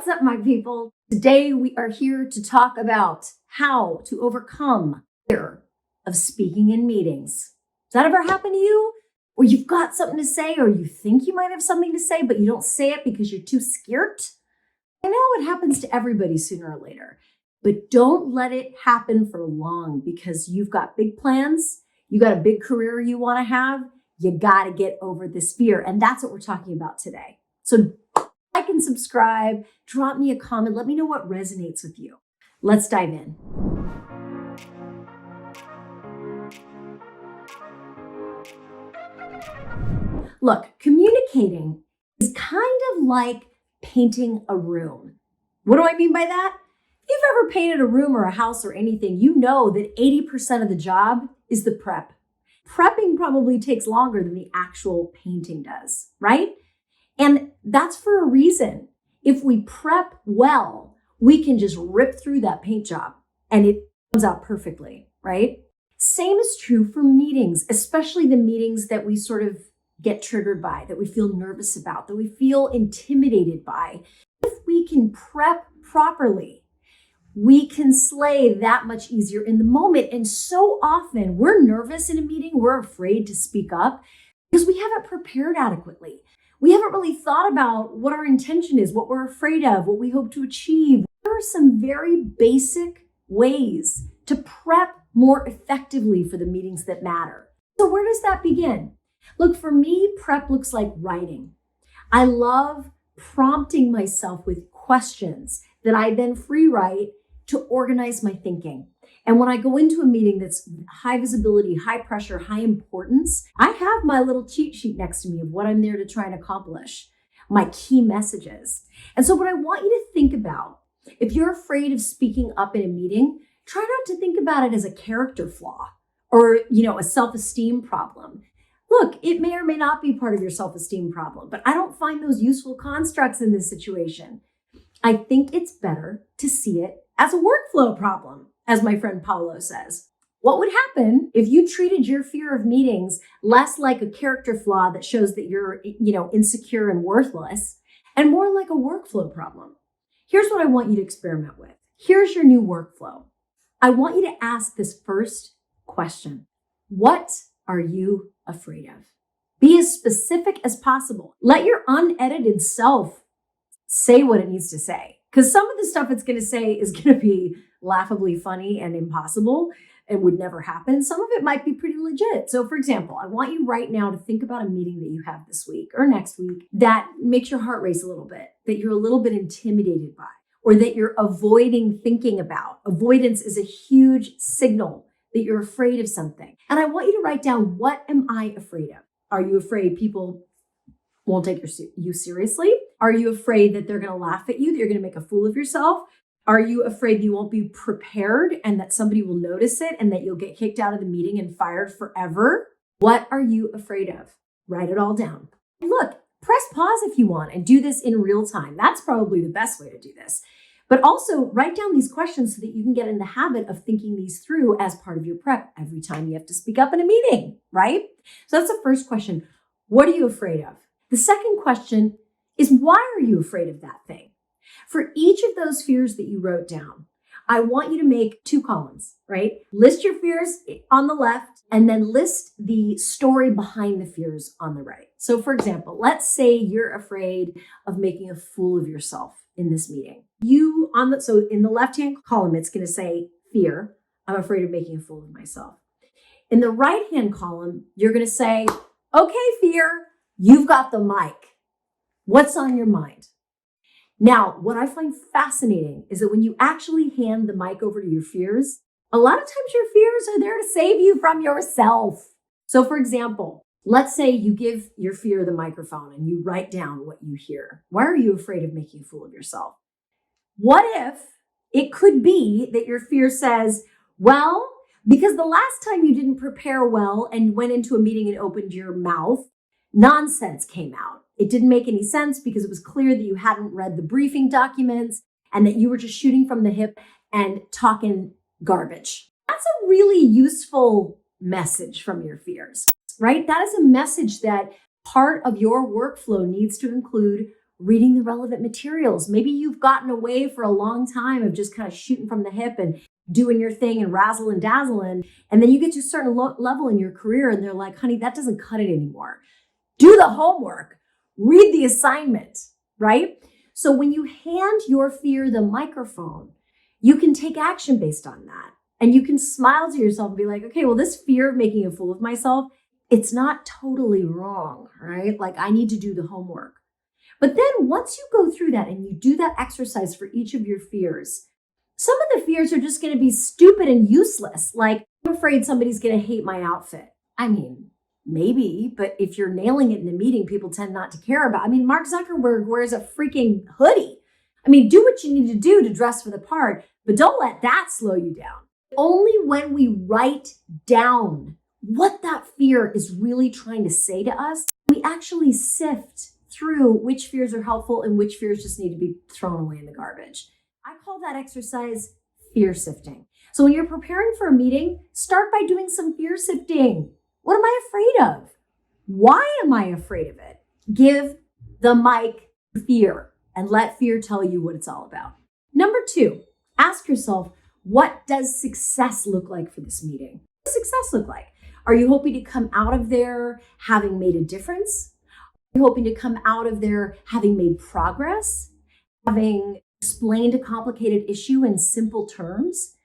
What's up, my people? Today we are here to talk about how to overcome fear of speaking in meetings. Does that ever happen to you? Or you've got something to say, or you think you might have something to say, but you don't say it because you're too scared? I know it happens to everybody sooner or later, but don't let it happen for long because you've got big plans. You got a big career you want to have. You got to get over this fear. And that's what we're talking about today. So like and subscribe, drop me a comment, let me know what resonates with you. Let's dive in. Look, communicating is kind of like painting a room. What do I mean by that? If you've ever painted a room or a house or anything, you know that 80% of the job is the prep. Prepping probably takes longer than the actual painting does, right? And that's for a reason. If we prep well, we can just rip through that paint job and it comes out perfectly, right? Same is true for meetings, especially the meetings that we sort of get triggered by, that we feel nervous about, that we feel intimidated by. If we can prep properly, we can slay that much easier in the moment. And so often we're nervous in a meeting, we're afraid to speak up because we haven't prepared adequately. We haven't really thought about what our intention is, what we're afraid of, what we hope to achieve. There are some very basic ways to prep more effectively for the meetings that matter. So where does that begin? Look, for me, prep looks like writing. I love prompting myself with questions that I then free write to organize my thinking. And when I go into a meeting that's high visibility, high pressure, high importance, I have my little cheat sheet next to me of what I'm there to try and accomplish, my key messages. And so what I want you to think about, if you're afraid of speaking up in a meeting, try not to think about it as a character flaw or, a self-esteem problem. Look, it may or may not be part of your self-esteem problem, but I don't find those useful constructs in this situation. I think it's better to see it as a workflow problem, as my friend Paulo says. What would happen if you treated your fear of meetings less like a character flaw that shows that you're, insecure and worthless, and more like a workflow problem? Here's what I want you to experiment with. Here's your new workflow. I want you to ask this first question. What are you afraid of? Be as specific as possible. Let your unedited self say what it needs to say. Because some of the stuff it's going to say is going to be laughably funny and impossible and would never happen. Some of it might be pretty legit. So for example, I want you right now to think about a meeting that you have this week or next week that makes your heart race a little bit, that you're a little bit intimidated by, or that you're avoiding thinking about. Avoidance is a huge signal that you're afraid of something. And I want you to write down, what am I afraid of? Are you afraid people won't take you seriously? Are you afraid that they're going to laugh at you, that you're going to make a fool of yourself? Are you afraid you won't be prepared and that somebody will notice it and that you'll get kicked out of the meeting and fired forever? What are you afraid of? Write it all down. Look, press pause if you want and do this in real time. That's probably the best way to do this. But also write down these questions so that you can get in the habit of thinking these through as part of your prep every time you have to speak up in a meeting, right? So that's the first question. What are you afraid of? The second question is, why are you afraid of that thing? For each of those fears that you wrote down, I want you to make 2 columns, right? List your fears on the left and then list the story behind the fears on the right. So for example, let's say you're afraid of making a fool of yourself in this meeting. So in the left-hand column, it's going to say fear. I'm afraid of making a fool of myself. In the right-hand column, you're going to say, okay, fear, you've got the mic. What's on your mind? Now, what I find fascinating is that when you actually hand the mic over to your fears, a lot of times your fears are there to save you from yourself. So for example, let's say you give your fear the microphone and you write down what you hear. Why are you afraid of making a fool of yourself? What if it could be that your fear says, well, because the last time you didn't prepare well and went into a meeting and opened your mouth, nonsense came out. It didn't make any sense because it was clear that you hadn't read the briefing documents and that you were just shooting from the hip and talking garbage. That's a really useful message from your fears, right? That is a message that part of your workflow needs to include reading the relevant materials. Maybe you've gotten away for a long time of just kind of shooting from the hip and doing your thing and razzle and dazzling. And then you get to a certain level in your career and they're like, honey, that doesn't cut it anymore. Do the homework, read the assignment, right? So when you hand your fear the microphone, you can take action based on that. And you can smile to yourself and be like, okay, well, this fear of making a fool of myself, it's not totally wrong, right? Like I need to do the homework. But then once you go through that and you do that exercise for each of your fears, some of the fears are just going to be stupid and useless. Like, I'm afraid somebody's going to hate my outfit. I mean, maybe, but if you're nailing it in a meeting, people tend not to care about. I mean, Mark Zuckerberg wears a freaking hoodie. I mean, do what you need to do to dress for the part, but don't let that slow you down. Only when we write down what that fear is really trying to say to us, we actually sift through which fears are helpful and which fears just need to be thrown away in the garbage. I call that exercise fear sifting. So when you're preparing for a meeting, start by doing some fear sifting. What am I afraid of? Why am I afraid of it? Give the mic fear and let fear tell you what it's all about. Number 2, ask yourself, what does success look like for this meeting? What does success look like? Are you hoping to come out of there having made a difference? Are you hoping to come out of there having made progress? Having explained a complicated issue in simple terms?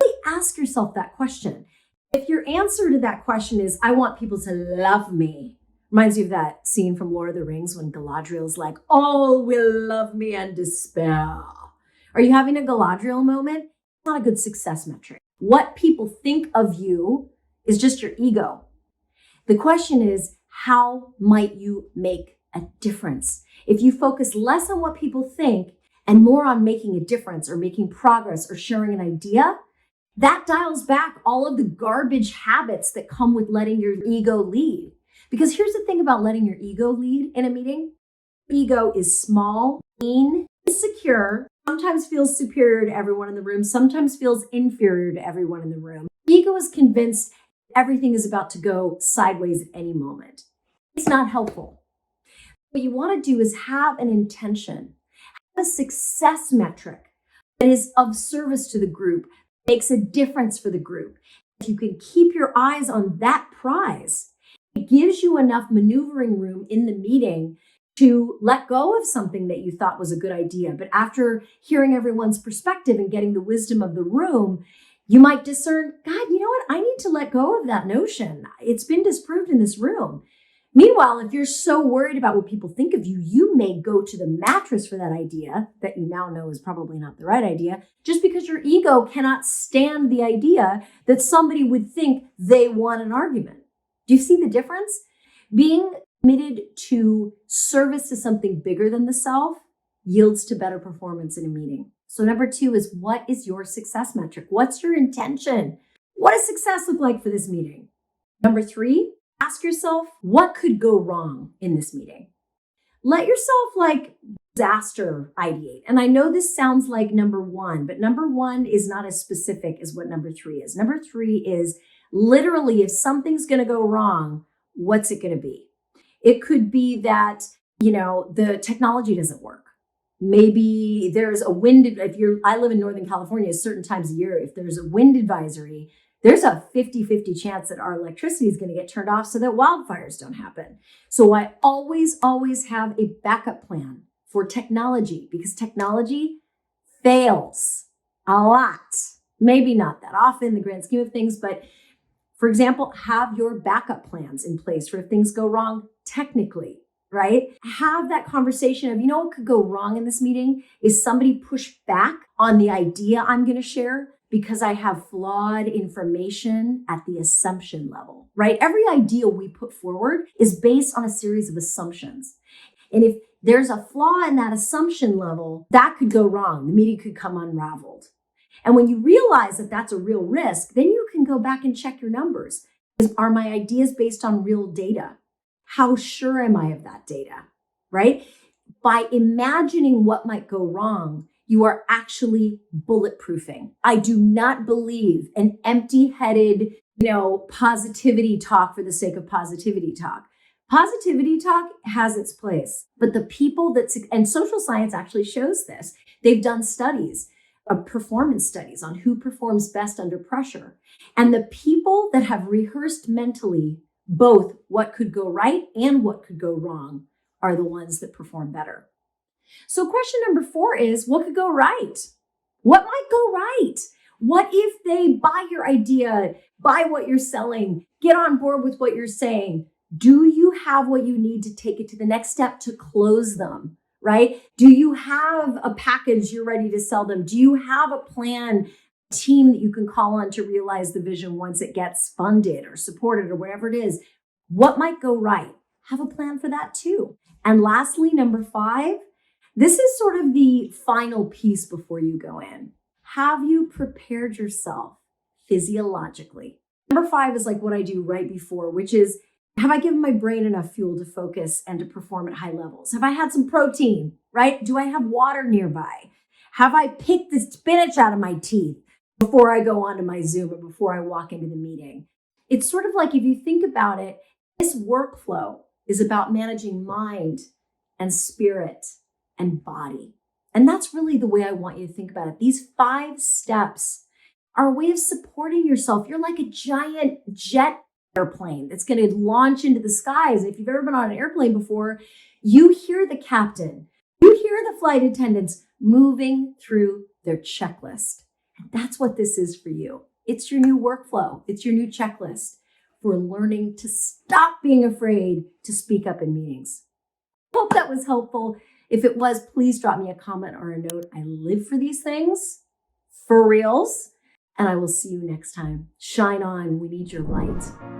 Really ask yourself that question. If your answer to that question is, I want people to love me, reminds you of that scene from Lord of the Rings when Galadriel's like, all will love me and despair. Are you having a Galadriel moment? It's not a good success metric. What people think of you is just your ego. The question is, how might you make a difference? If you focus less on what people think and more on making a difference or making progress or sharing an idea, that dials back all of the garbage habits that come with letting your ego lead. Because here's the thing about letting your ego lead in a meeting. Ego is small, mean, insecure, sometimes feels superior to everyone in the room, sometimes feels inferior to everyone in the room. Ego is convinced everything is about to go sideways at any moment. It's not helpful. What you want to do is have an intention, have a success metric that is of service to the group, makes a difference for the group. If you can keep your eyes on that prize, it gives you enough maneuvering room in the meeting to let go of something that you thought was a good idea. But after hearing everyone's perspective and getting the wisdom of the room, you might discern, God, you know what? I need to let go of that notion. It's been disproved in this room. Meanwhile, if you're so worried about what people think of you, you may go to the mattress for that idea that you now know is probably not the right idea, just because your ego cannot stand the idea that somebody would think they won an argument. Do you see the difference? Being committed to service to something bigger than the self yields to better performance in a meeting. So number 2 is, what is your success metric? What's your intention? What does success look like for this meeting? Number 3, ask yourself, what could go wrong in this meeting? Let yourself disaster ideate. And I know this sounds like number 1, but number 1 is not as specific as what number 3 is. Number 3 is literally, if something's going to go wrong, what's it going to be? It could be that, the technology doesn't work. Maybe there's a I live in Northern California, certain times a year, if there's a wind advisory, there's a 50-50 chance that our electricity is going to get turned off so that wildfires don't happen. So I always have a backup plan for technology, because technology fails a lot. Maybe not that often in the grand scheme of things, but for example, have your backup plans in place for if things go wrong technically, right? Have that conversation of, what could go wrong in this meeting is somebody push back on the idea I'm going to share because I have flawed information at the assumption level, right? Every idea we put forward is based on a series of assumptions. And if there's a flaw in that assumption level, that could go wrong. The meeting could come unraveled. And when you realize that that's a real risk, then you can go back and check your numbers. Are my ideas based on real data? How sure am I of that data, right? By imagining what might go wrong, you are actually bulletproofing. I do not believe an empty-headed, positivity talk for the sake of positivity talk. Positivity talk has its place, but the people and social science actually shows this. They've done studies, performance studies on who performs best under pressure. And the people that have rehearsed mentally both what could go right and what could go wrong are the ones that perform better. So question number 4 is, what could go right? What might go right? What if they buy your idea, buy what you're selling, get on board with what you're saying? Do you have what you need to take it to the next step to close them, right? Do you have a package you're ready to sell them? Do you have a plan, team that you can call on to realize the vision once it gets funded or supported or whatever it is? What might go right? Have a plan for that too. And lastly, number 5, this is sort of the final piece before you go in. Have you prepared yourself physiologically? Number 5 is like what I do right before, which is, have I given my brain enough fuel to focus and to perform at high levels? Have I had some protein, right? Do I have water nearby? Have I picked the spinach out of my teeth before I go onto my Zoom or before I walk into the meeting? It's sort of like, if you think about it, this workflow is about managing mind and spirit and body. And that's really the way I want you to think about it. These 5 steps are a way of supporting yourself. You're like a giant jet airplane that's going to launch into the skies. If you've ever been on an airplane before, you hear the captain, you hear the flight attendants moving through their checklist. And that's what this is for you. It's your new workflow. It's your new checklist for learning to stop being afraid to speak up in meetings. Hope that was helpful. If it was, please drop me a comment or a note. I live for these things, for reals. And I will see you next time. Shine on. We need your light.